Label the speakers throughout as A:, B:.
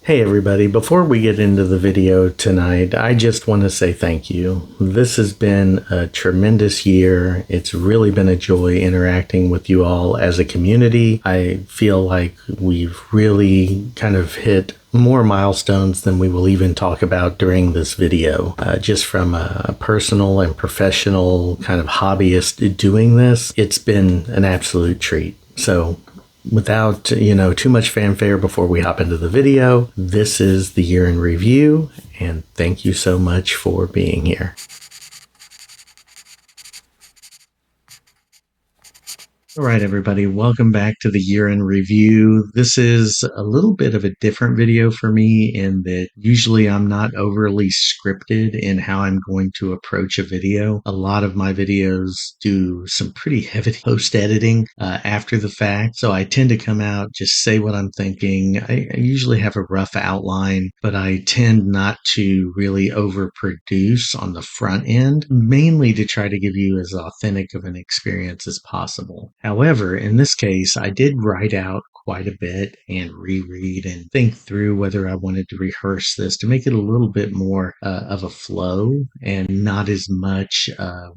A: Hey everybody, before we get into the video tonight, I just want to say thank you. This has been a tremendous year. It's really been a joy interacting with you all as a community. I feel like we've really kind of hit more milestones than we will even talk about during this video. Just from a personal and professional kind of hobbyist doing this, it's been an absolute treat. So without, too much fanfare before we hop into the video, this is the year in review, and thank you so much for being here. All right, everybody, welcome back to the year in review. This is a little bit of a different video for me in that usually I'm not overly scripted in how I'm going to approach a video. A lot of my videos do some pretty heavy post editing after the fact. So I tend to come out, just say what I'm thinking. I usually have a rough outline, but I tend not to really overproduce on the front end, mainly to try to give you as authentic of an experience as possible. However, in this case, I did write out quite a bit and reread and think through whether I wanted to rehearse this to make it a little bit more of a flow and not as much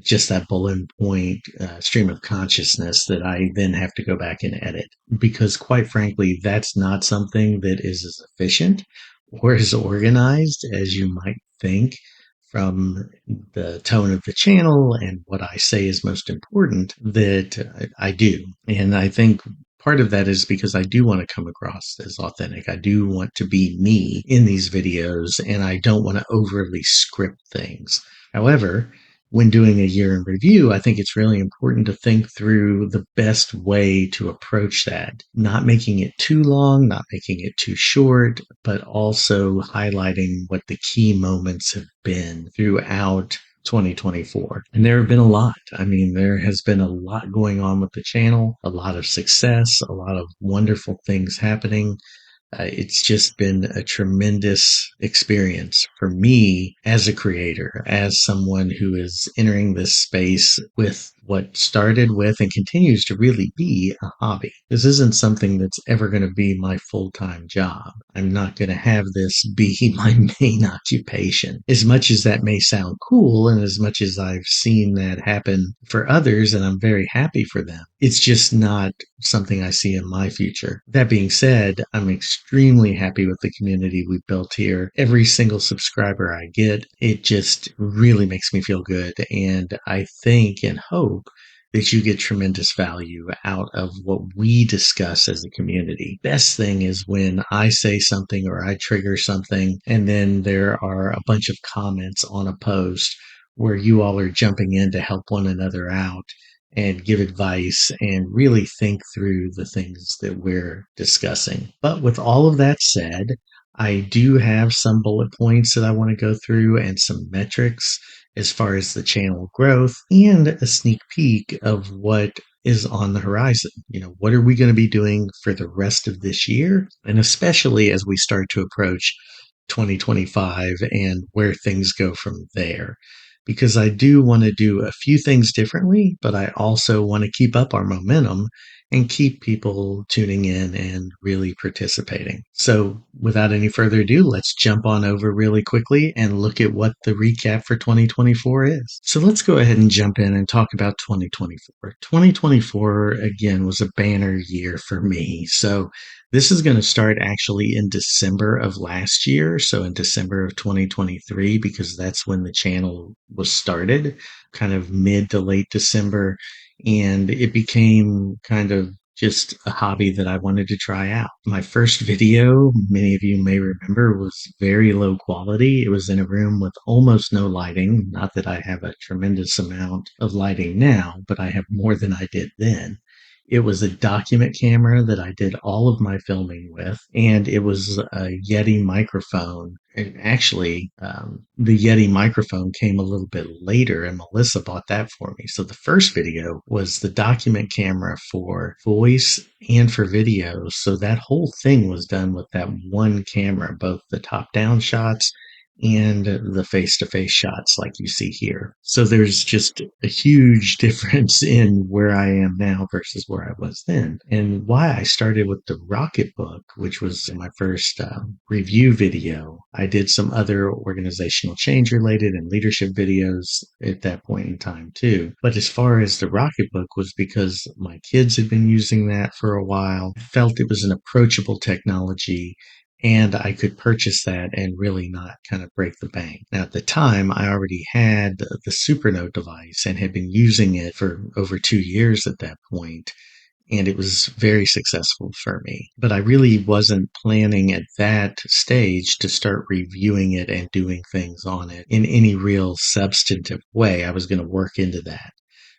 A: just that bullet point stream of consciousness that I then have to go back and edit. Because quite frankly, that's not something that is as efficient or as organized as you might think from the tone of the channel and what I say is most important that I do. And I think part of that is because I do want to come across as authentic. I do want to be me in these videos, and I don't want to overly script things. However, when doing a year in review, I think it's really important to think through the best way to approach that. Not making it too long, not making it too short, but also highlighting what the key moments have been throughout 2024. And there have been a lot. I mean, there has been a lot going on with the channel, a lot of success, a lot of wonderful things happening. It's just been a tremendous experience for me as a creator, as someone who is entering this space with what started with and continues to really be a hobby. This isn't something that's ever going to be my full-time job. I'm not going to have this be my main occupation. As much as that may sound cool, and as much as I've seen that happen for others, and I'm very happy for them, it's just not something I see in my future. That being said, I'm extremely happy with the community we've built here. Every single subscriber I get, it just really makes me feel good. And I think and hope that you get tremendous value out of what we discuss as a community. Best thing is when I say something or I trigger something, and then there are a bunch of comments on a post where you all are jumping in to help one another out and give advice and really think through the things that we're discussing. But with all of that said, I do have some bullet points that I want to go through and some metrics as far as the channel growth and a sneak peek of what is on the horizon. What are we going to be doing for the rest of this year? And especially as we start to approach 2025 and where things go from there. Because I do want to do a few things differently, but I also want to keep up our momentum and keep people tuning in and really participating. So without any further ado, let's jump on over really quickly and look at what the recap for 2024 is. So let's go ahead and jump in and talk about 2024. 2024, again, was a banner year for me. So this is going to start actually in December of last year. So in December of 2023, because that's when the channel was started, kind of mid to late December. And it became kind of just a hobby that I wanted to try out. My first video, many of you may remember, was very low quality. It was in a room with almost no lighting. Not that I have a tremendous amount of lighting now, but I have more than I did then. It was a document camera that I did all of my filming with, and it was a Yeti microphone. And actually, the Yeti microphone came a little bit later, and Melissa bought that for me. So the first video was the document camera for voice and for video. So that whole thing was done with that one camera, both the top-down shots and the face to face shots like you see here. So there's just a huge difference in where I am now versus where I was then. And why I started with the Rocket Book, which was my first review video. I did some other organizational change related and leadership videos at that point in time too. But as far as the Rocket Book was because my kids had been using that for a while, I felt it was an approachable technology and I could purchase that and really not kind of break the bank. Now, at the time, I already had the Supernote device and had been using it for over 2 years at that point, and it was very successful for me. But I really wasn't planning at that stage to start reviewing it and doing things on it in any real substantive way. I was going to work into that.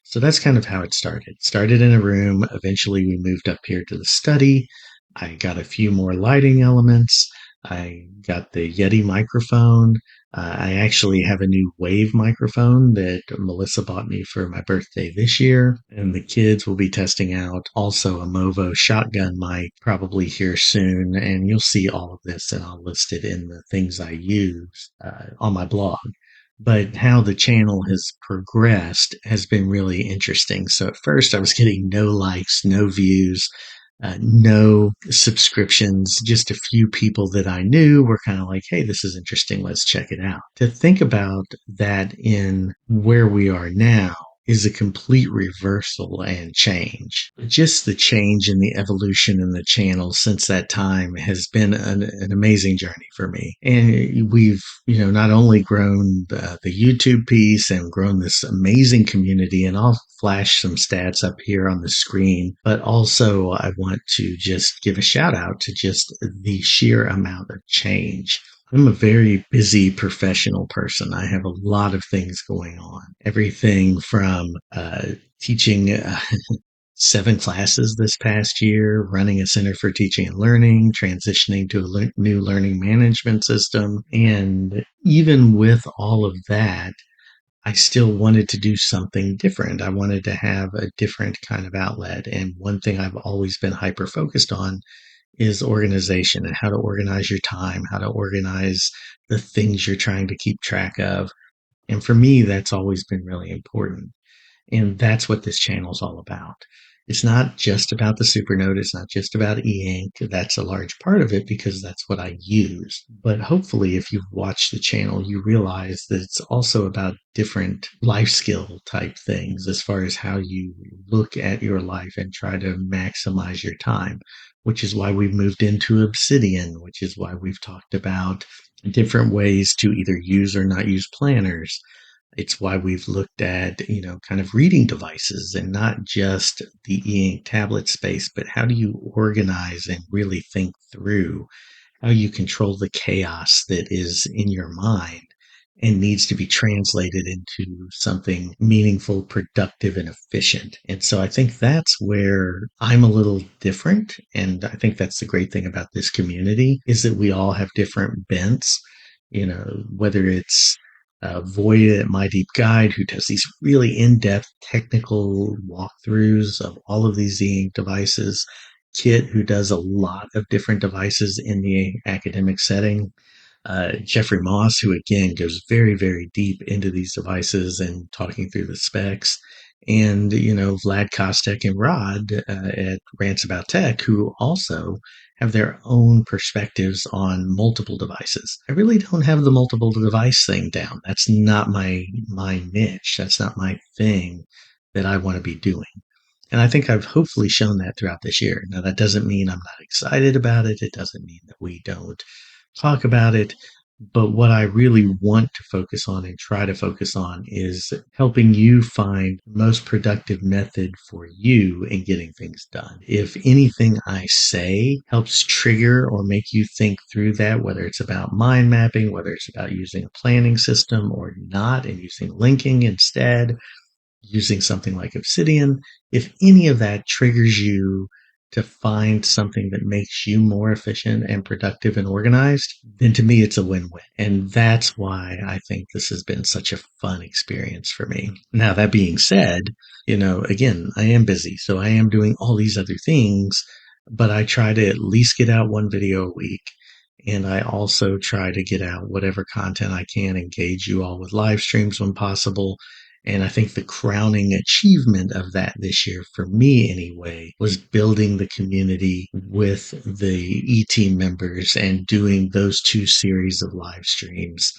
A: So that's kind of how it started. Started in a room. Eventually, we moved up here to the study. I got a few more lighting elements. I got the Yeti microphone. I actually have a new Wave microphone that Melissa bought me for my birthday this year. And the kids will be testing out also a Movo shotgun mic probably here soon. And you'll see all of this and I'll list it in the things I use on my blog. But how the channel has progressed has been really interesting. So at first I was getting no likes, no views, no subscriptions, just a few people that I knew were kind of like, hey, this is interesting. Let's check it out. To think about that in where we are now is a complete reversal and change. Just the change in the evolution in the channel since that time has been an amazing journey for me. And we've, not only grown the YouTube piece and grown this amazing community, and I'll flash some stats up here on the screen, but also I want to just give a shout out to just the sheer amount of change. I'm a very busy professional person. I have a lot of things going on. Everything from teaching 7 classes this past year, running a center for teaching and learning, transitioning to a new learning management system. And even with all of that, I still wanted to do something different. I wanted to have a different kind of outlet. And one thing I've always been hyper focused on is organization and how to organize your time, how to organize the things you're trying to keep track of. And for me, that's always been really important. And that's what this channel is all about. It's not just about the Supernote. It's not just about e-ink. That's a large part of it because that's what I use. But hopefully, if you've watched the channel, you realize that it's also about different life skill type things as far as how you look at your life and try to maximize your time, which is why we've moved into Obsidian, which is why we've talked about different ways to either use or not use planners. It's why we've looked at, kind of reading devices and not just the e-ink tablet space, but how do you organize and really think through how you control the chaos that is in your mind and needs to be translated into something meaningful, productive, and efficient. And so I think that's where I'm a little different. And I think that's the great thing about this community is that we all have different bents, whether it's Voya at My Deep Guide, who does these really in-depth technical walkthroughs of all of these e-ink devices. Kit, who does a lot of different devices in the academic setting. Jeffrey Moss, who again goes very, very deep into these devices and talking through the specs. And, Vlad Kostek and Rod at Rants About Tech, who also have their own perspectives on multiple devices. I really don't have the multiple device thing down. That's not my niche. That's not my thing that I want to be doing. And I think I've hopefully shown that throughout this year. Now, that doesn't mean I'm not excited about it. It doesn't mean that we don't talk about it. But what I really want to focus on and try to focus on is helping you find the most productive method for you in getting things done. If anything I say helps trigger or make you think through that, whether it's about mind mapping, whether it's about using a planning system or not, and using linking instead, using something like Obsidian, if any of that triggers you to find something that makes you more efficient and productive and organized, then to me, it's a win-win. And that's why I think this has been such a fun experience for me. Now, that being said, again, I am busy, so I am doing all these other things, but I try to at least get out one video a week. And I also try to get out whatever content I can, engage you all with live streams when possible. And I think the crowning achievement of that this year, for me anyway, was building the community with the E-team members and doing those two series of live streams.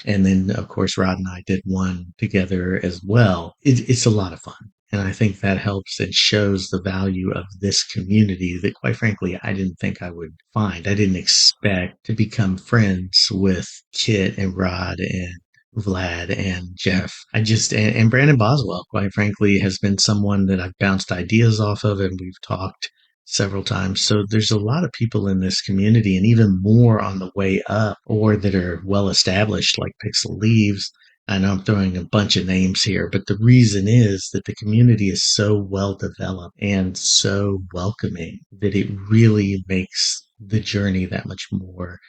A: And then, of course, Rod and I did one together as well. It's a lot of fun. And I think that helps and shows the value of this community that, quite frankly, I didn't think I would find. I didn't expect to become friends with Kit and Rod and Vlad and Jeff. And Brandon Boswell, quite frankly, has been someone that I've bounced ideas off of, and we've talked several times. So there's a lot of people in this community, and even more on the way up or that are well established, like Pixel Leaves. I know I'm throwing a bunch of names here, but the reason is that the community is so well developed and so welcoming that it really makes the journey that much more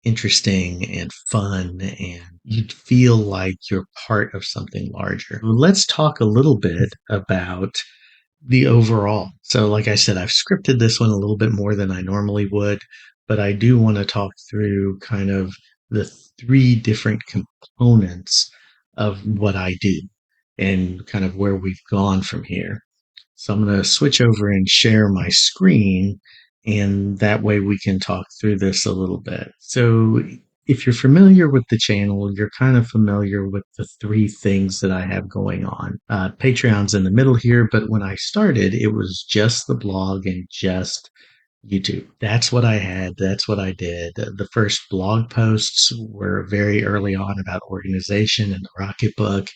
A: interesting and fun, and you feel like you're part of something larger. Let's talk a little bit about the overall. So, like I said, I've scripted this one a little bit more than I normally would, but I do want to talk through kind of the three different components of what I do and kind of where we've gone from here. So I'm going to switch over and share my screen, and that way we can talk through this a little bit. So if you're familiar with the channel, you're kind of familiar with the three things that I have going on. Patreon's in the middle here, but when I started, it was just the blog and just YouTube. That's what I had. That's what I did. The first blog posts were very early on about organization and the Rocket Book.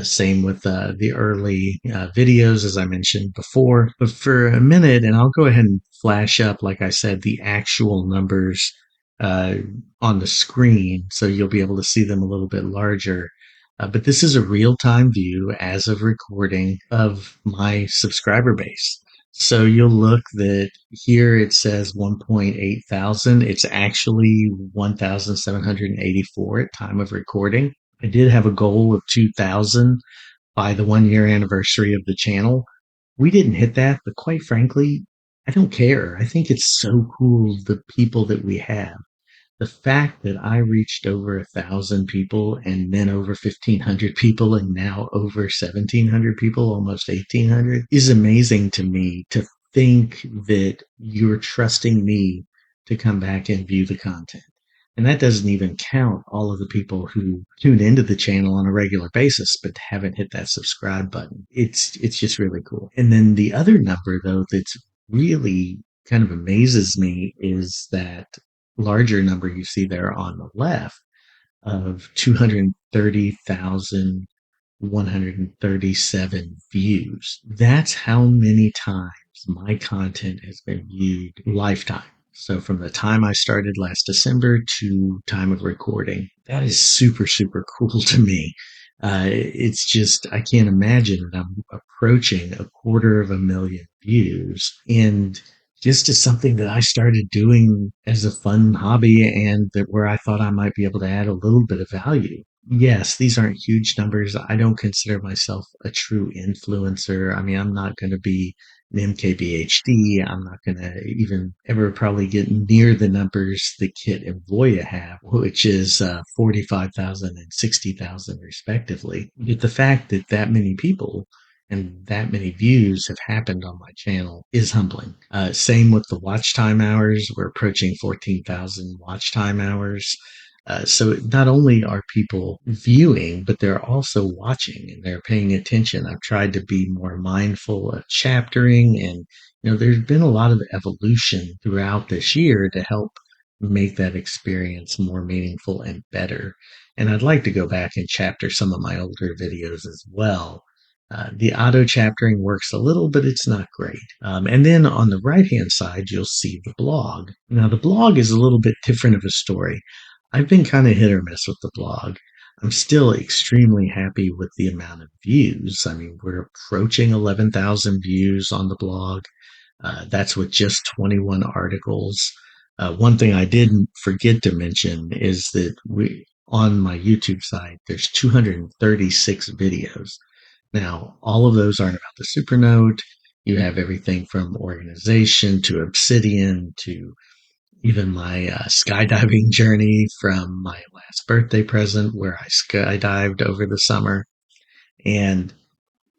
A: Same with the early videos, as I mentioned before. But for a minute, and I'll go ahead and flash up, like I said, the actual numbers uh, on the screen, so you'll be able to see them a little bit larger. But this is a real-time view as of recording of my subscriber base. So you'll look that here it says 1.8 thousand. It's actually 1,784 at time of recording. I did have a goal of 2,000 by the 1 year anniversary of the channel. We didn't hit that, but quite frankly, I don't care. I think it's so cool the people that we have. The fact that I reached over 1,000 people and then over 1,500 people and now over 1,700 people, almost 1,800, is amazing to me, to think that you're trusting me to come back and view the content. And that doesn't even count all of the people who tune into the channel on a regular basis but haven't hit that subscribe button. It's just really cool. And then the other number though that's really kind of amazes me is that larger number you see there on the left of 230,137 views. That's how many times my content has been viewed lifetime. So from the time I started last December to time of recording, that is super, super cool to me. It's just, I can't imagine that I'm approaching 250,000 views. And just as something that I started doing as a fun hobby and that where I thought I might be able to add a little bit of value. Yes, these aren't huge numbers. I don't consider myself a true influencer. I mean, I'm not going to be an MKBHD. I'm not going to even ever probably get near the numbers that Kit and Voya have, which is 45,000 and 60,000 respectively. But the fact that that many people and that many views have happened on my channel is humbling. Same with the watch time hours. We're approaching 14,000 watch time hours. So not only are people viewing, but they're also watching and they're paying attention. I've tried to be more mindful of chaptering, and there's been a lot of evolution throughout this year to help make that experience more meaningful and better. And I'd like to go back and chapter some of my older videos as well. The auto chaptering works a little, but it's not great. And then on the right-hand side, you'll see the blog. Now, the blog is a little bit different of a story. I've been kind of hit or miss with the blog. I'm still extremely happy with the amount of views. I mean, we're approaching 11,000 views on the blog. That's with just 21 articles. One thing I didn't forget to mention is that on my YouTube site, there's 236 videos. Now, all of those aren't about the Supernote. You have everything from organization to Obsidian to even my skydiving journey from my last birthday present where I skydived over the summer, and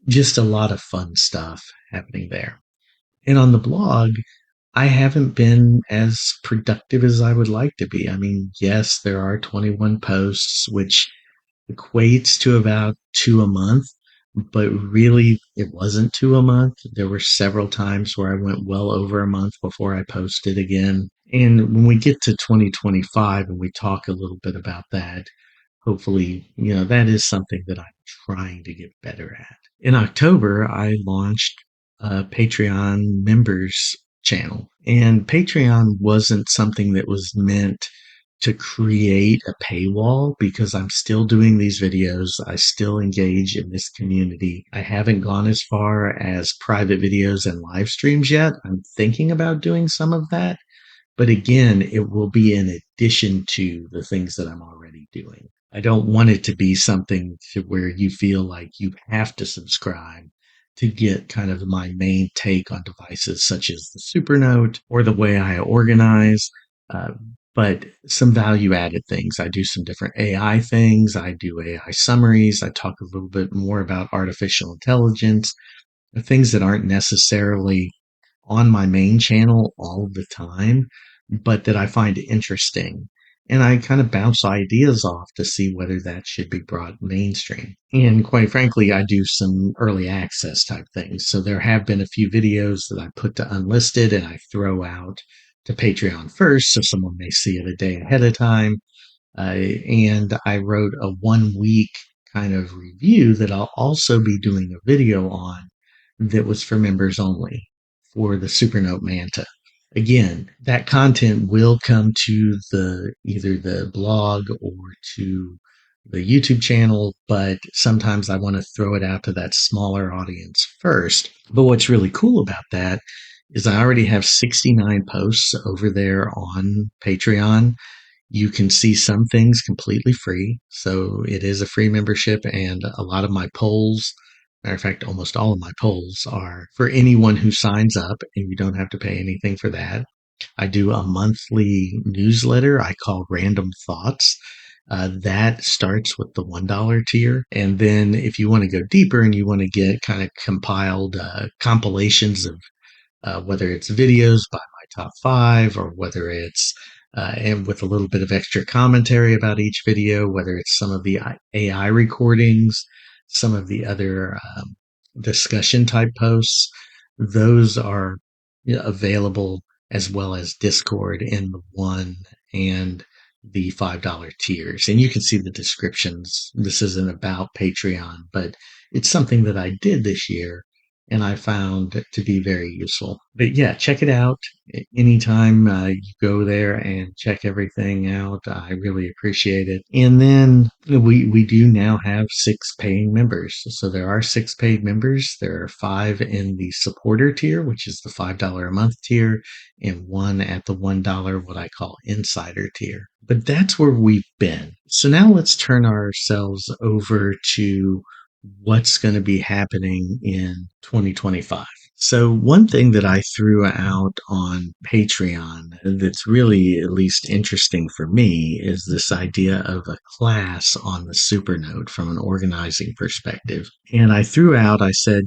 A: just a lot of fun stuff happening there. And on the blog, I haven't been as productive as I would like to be. I mean, yes, there are 21 posts, which equates to about two a month, but really it wasn't two a month. There were several times where I went well over a month before I posted again. And when we get to 2025 and we talk a little bit about that, hopefully, that is something that I'm trying to get better at. In October, I launched a Patreon members channel, and Patreon wasn't something that was meant to create a paywall because I'm still doing these videos. I still engage in this community. I haven't gone as far as private videos and live streams yet. I'm thinking about doing some of that. But again, it will be in addition to the things that I'm already doing. I don't want it to be something to where you feel like you have to subscribe to get kind of my main take on devices such as the Supernote or the way I organize. Uh, but some value added things. I do some different AI things. I do AI summaries. I talk a little bit more about artificial intelligence, things that aren't necessarily on my main channel all the time, but that I find interesting. And I kind of bounce ideas off to see whether that should be brought mainstream. And quite frankly, I do some early access type things. So there have been a few videos that I put to unlisted and I throw out to Patreon first, so someone may see it a day ahead of time. And I wrote a 1 week kind of review that I'll also be doing a video on that was for members only for the Supernote Manta. Again, that content will come to the either the blog or to the YouTube channel, but sometimes I want to throw it out to that smaller audience first. But what's really cool about that is I already have 69 posts over there on Patreon. You can see some things completely free. So it is a free membership, and a lot of my polls, matter of fact, almost all of my polls are for anyone who signs up, and you don't have to pay anything for that. I do a monthly newsletter I call Random Thoughts. That starts with the $1 tier. And then if you want to go deeper and you want to get kind of compiled compilations of whether it's videos by my top five or whether it's and with a little bit of extra commentary about each video, whether it's some of the AI recordings, some of the other discussion type posts, those are available as well as Discord in the one and the $5 tiers. And you can see the descriptions. This isn't about Patreon, but it's something that I did this year and I found to be very useful. But yeah, check it out anytime you go there and check everything out. I really appreciate it. And then we do now have 6 paying members. So there are 6 paid members. There are 5 in the supporter tier, which is the $5 a month tier, and 1 at the $1, what I call insider tier. But that's where we've been. So now let's turn ourselves over to what's going to be happening in 2025. So one thing that I threw out on Patreon that's really at least interesting for me is this idea of a class on the Supernote from an organizing perspective. And I threw out, I said,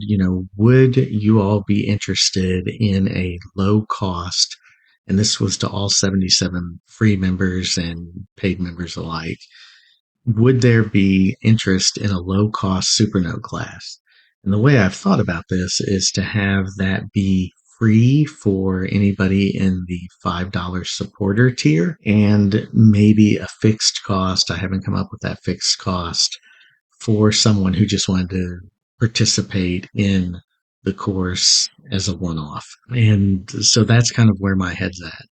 A: would you all be interested in a low cost, and this was to all 77 free members and paid members alike, would there be interest in a low cost Supernote class? And the way I've thought about this is to have that be free for anybody in the $5 supporter tier and maybe a fixed cost. I haven't come up with that fixed cost for someone who just wanted to participate in the course as a one off. And so that's kind of where my head's at.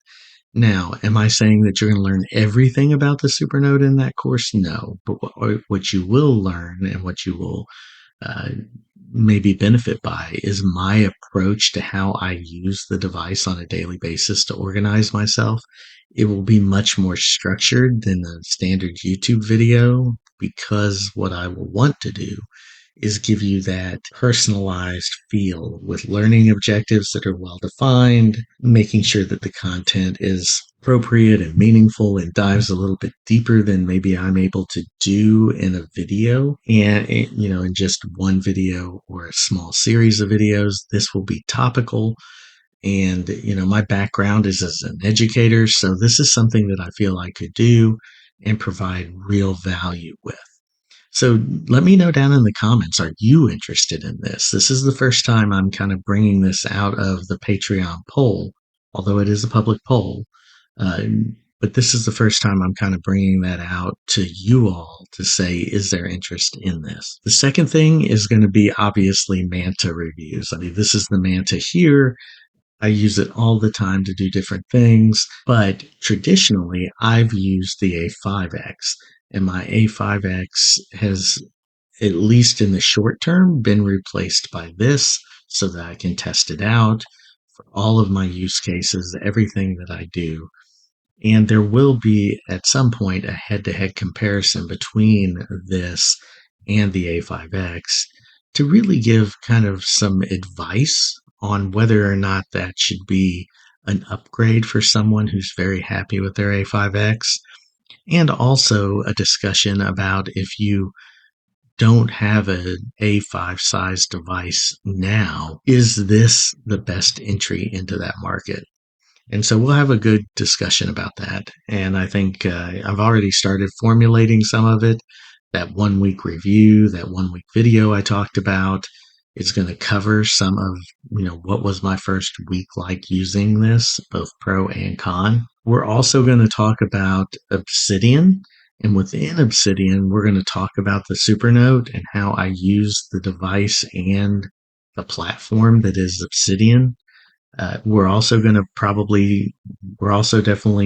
A: Now, am I saying that you're going to learn everything about the Supernote in that course? No. But what you will learn and what you will uh, maybe benefit by is my approach to how I use the device on a daily basis to organize myself. It will be much more structured than a standard YouTube video because what I will want to do is give you that personalized feel with learning objectives that are well defined, making sure that the content is appropriate and meaningful and dives a little bit deeper than maybe I'm able to do in a video. And, in just one video or a small series of videos, this will be topical. And, my background is as an educator. So this is something that I feel I could do and provide real value with. So let me know down in the comments, are you interested in this? This is the first time I'm kind of bringing this out of the Patreon poll, although it is a public poll. Uh, but this is the first time I'm kind of bringing that out to you all to say, is there interest in this? The second thing is going to be obviously Manta reviews. I mean, this is the Manta here. I use it all the time to do different things, but traditionally I've used the A5X, and my A5X has, at least in the short term, been replaced by this so that I can test it out for all of my use cases, everything that I do. And there will be at some point a head to head comparison between this and the A5X to really give kind of some advice on whether or not that should be an upgrade for someone who's very happy with their A5X, and also a discussion about if you don't have an A5 size device now, is this the best entry into that market? And so we'll have a good discussion about that. And I think I've already started formulating some of it. That 1 week review, that 1 week video I talked about is going to cover some of, what was my first week like using this, both pro and con. We're also going to talk about Obsidian. And within Obsidian, we're going to talk about the Supernote and how I use the device and the platform that is Obsidian. We're also definitely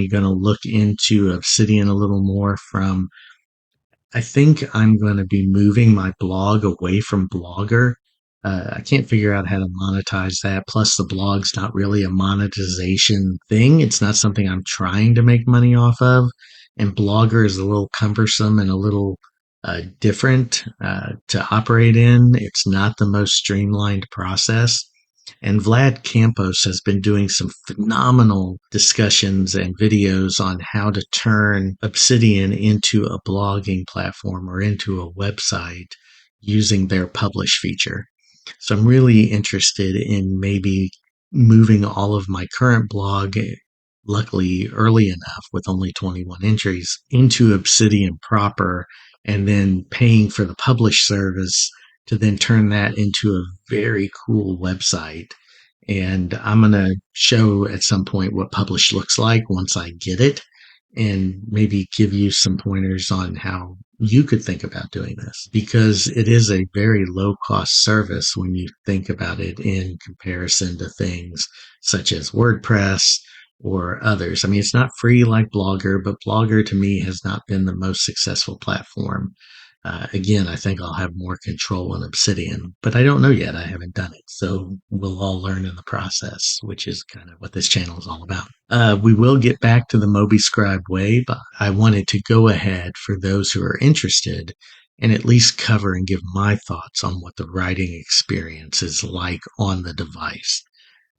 A: going to look into Obsidian a little more from, I think I'm going to be moving my blog away from Blogger. I can't figure out how to monetize that. Plus, the blog's not really a monetization thing. It's not something I'm trying to make money off of. And Blogger is a little cumbersome and a little different to operate in. It's not the most streamlined process. And Vlad Campos has been doing some phenomenal discussions and videos on how to turn Obsidian into a blogging platform or into a website using their publish feature. So I'm really interested in maybe moving all of my current blog, luckily early enough with only 21 entries, into Obsidian proper, and then paying for the publish service to then turn that into a very cool website. And I'm going to show at some point what publish looks like once I get it, and maybe give you some pointers on how you could think about doing this, because it is a very low cost service when you think about it in comparison to things such as WordPress or others. I mean, it's not free like Blogger, but Blogger to me has not been the most successful platform. Again, I think I'll have more control in Obsidian, but I don't know yet. I haven't done it. So we'll all learn in the process, which is kind of what this channel is all about. We will get back to the MobiScribe way, but I wanted to go ahead for those who are interested and at least cover and give my thoughts on what the writing experience is like on the device.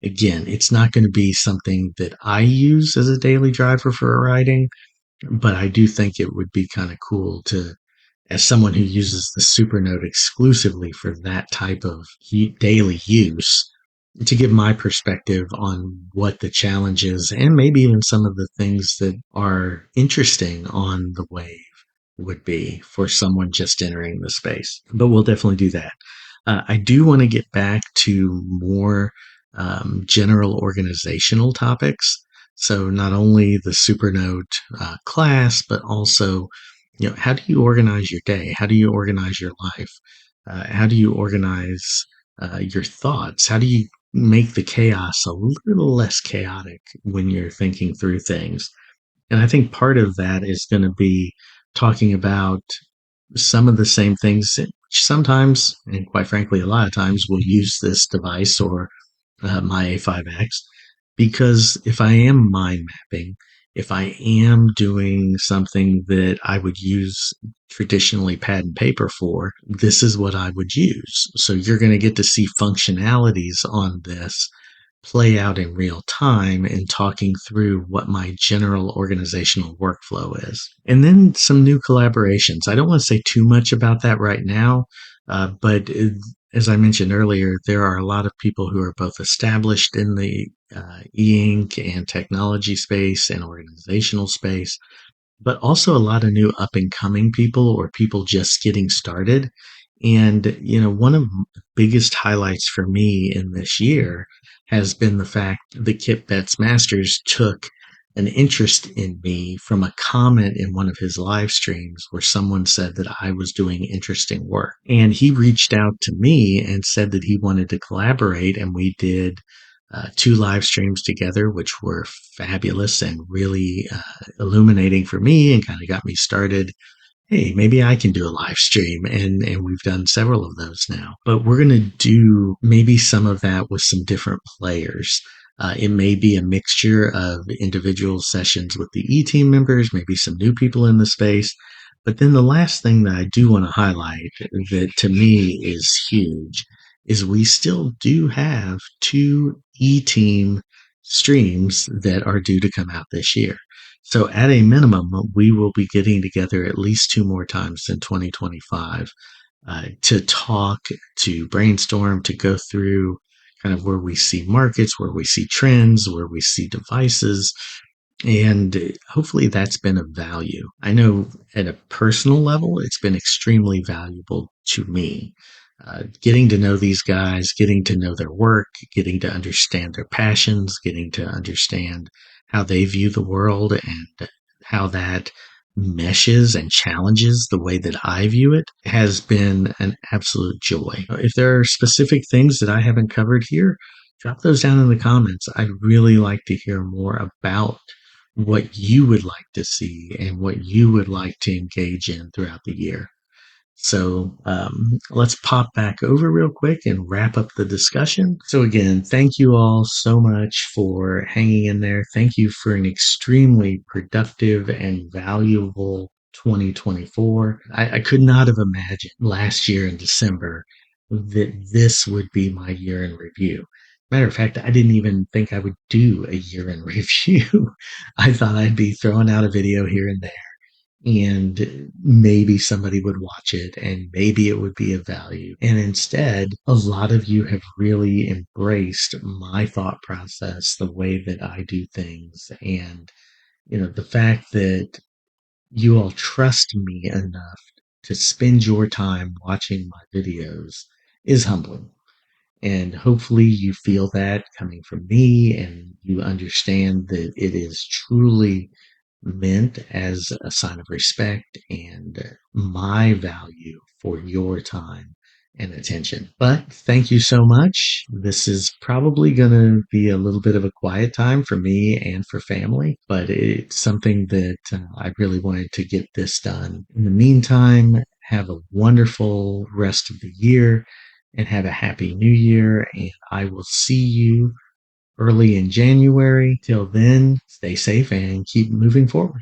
A: Again, it's not going to be something that I use as a daily driver for writing, but I do think it would be kind of cool to, as someone who uses the Supernote exclusively for that type of daily use, to give my perspective on what the challenge is and maybe even some of the things that are interesting on the Wave would be for someone just entering the space. But we'll definitely do that. I do want to get back to more general organizational topics. So not only the Supernote class, but also, how do you organize your day? How do you organize your life? How do you organize your thoughts? How do you make the chaos a little less chaotic when you're thinking through things? And I think part of that is going to be talking about some of the same things that sometimes, and quite frankly, a lot of times, we'll use this device or my A5X, because if I am mind mapping, if I am doing something that I would use traditionally pad and paper for, this is what I would use. So you're going to get to see functionalities on this play out in real time and talking through what my general organizational workflow is. And then some new collaborations. I don't want to say too much about that right now, but as I mentioned earlier, there are a lot of people who are both established in the e-ink and technology space and organizational space, but also a lot of new up and coming people or people just getting started. And, one of the biggest highlights for me in this year has been the fact that Kip Betts Masters took an interest in me from a comment in one of his live streams where someone said that I was doing interesting work. And he reached out to me and said that he wanted to collaborate, and we did two live streams together, which were fabulous and really illuminating for me and kind of got me started. Hey, maybe I can do a live stream. And we've done several of those now. But we're going to do maybe some of that with some different players. It may be a mixture of individual sessions with the E-team members, maybe some new people in the space. But then the last thing that I do want to highlight that to me is huge is we still do have two E-team streams that are due to come out this year. So at a minimum, we will be getting together at least two more times in 2025 to talk, to brainstorm, to go through kind of where we see markets, where we see trends, where we see devices. And hopefully that's been of value. I know at a personal level, it's been extremely valuable to me. Getting to know these guys, getting to know their work, getting to understand their passions, getting to understand how they view the world and how that meshes and challenges the way that I view it has been an absolute joy. If there are specific things that I haven't covered here, drop those down in the comments. I'd really like to hear more about what you would like to see and what you would like to engage in throughout the year. So let's pop back over real quick and wrap up the discussion. So again, thank you all so much for hanging in there. Thank you for an extremely productive and valuable 2024. I could not have imagined last year in December that this would be my year in review. Matter of fact, I didn't even think I would do a year in review. I thought I'd be throwing out a video here and there and maybe somebody would watch it and maybe it would be of value. And instead, a lot of you have really embraced my thought process, the way that I do things. And, the fact that you all trust me enough to spend your time watching my videos is humbling. And hopefully you feel that coming from me and you understand that it is truly meant as a sign of respect and my value for your time and attention. But thank you so much. This is probably going to be a little bit of a quiet time for me and for family, but it's something that I really wanted to get this done. In the meantime, have a wonderful rest of the year and have a happy new year. And I will see you early in January. Till then, stay safe and keep moving forward.